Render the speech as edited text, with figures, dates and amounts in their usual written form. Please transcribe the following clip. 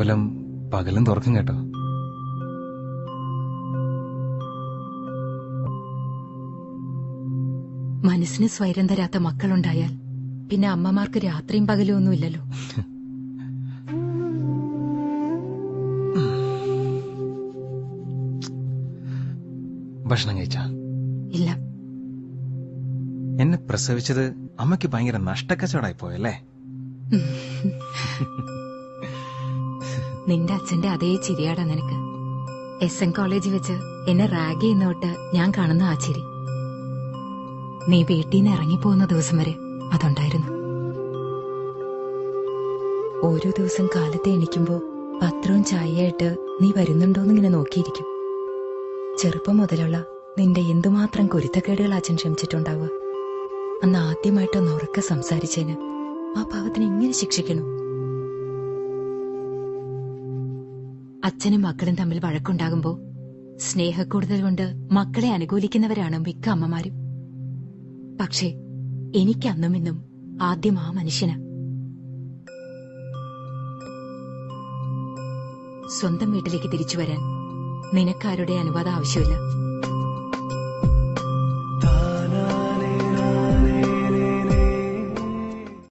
അമ്പലം പകലും തുറക്കും കേട്ടോ. മനസ്സിന് സ്വൈരം തരാത്ത മക്കളുണ്ടായാൽ പിന്നെ അമ്മമാർക്ക് രാത്രിയും പകലും ഒന്നുമില്ലല്ലോ. ഭക്ഷണം കഴിച്ചാ? ഇല്ല. എന്നെ പ്രസവിച്ചത് അമ്മയ്ക്ക് ഭയങ്കര നഷ്ടക്കച്ചവടായി പോയല്ലേ? നിന്റെ അച്ഛന്റെ അതേ ചിരിയാടാ നിനക്ക്. SN കോളേജിൽ വെച്ച് എന്നെ റാഗ് ചെയ്യുന്നോട്ട് ഞാൻ കാണുന്ന ആ ചിരി നീ വീട്ടിൽ നിന്ന് ഇറങ്ങിപ്പോകുന്ന ദിവസം വരെ അതുണ്ടായിരുന്നു. ഓരോ ദിവസം കാലത്തെ എണീക്കുമ്പോ പത്രവും ചായയായിട്ട് നീ വരുന്നുണ്ടോന്നിങ്ങനെ നോക്കിയിരിക്കും. ചെറുപ്പം മുതലുള്ള നിന്റെ എന്തുമാത്രം കുരുത്തക്കേടുകൾ അച്ഛൻ ക്ഷമിച്ചിട്ടുണ്ടാവുക. അന്ന് ആദ്യമായിട്ടൊന്ന് ഉറക്കെ സംസാരിച്ചതിന് ആ പാവത്തിന് എങ്ങനെ ശിക്ഷിക്കണു? അച്ഛനും മക്കളും തമ്മിൽ വഴക്കുണ്ടാകുമ്പോ സ്നേഹക്കൂടുതൽ കൊണ്ട് മക്കളെ അനുകൂലിക്കുന്നവരാണ് മിക്ക അമ്മമാരും. പക്ഷേ എനിക്കന്നും ഇന്നും ആദ്യം ആ മനുഷ്യന്. സ്വന്തം വീട്ടിലേക്ക് തിരിച്ചു വരാൻ നിനക്കാരുടെ അനുവാദം ആവശ്യമില്ല.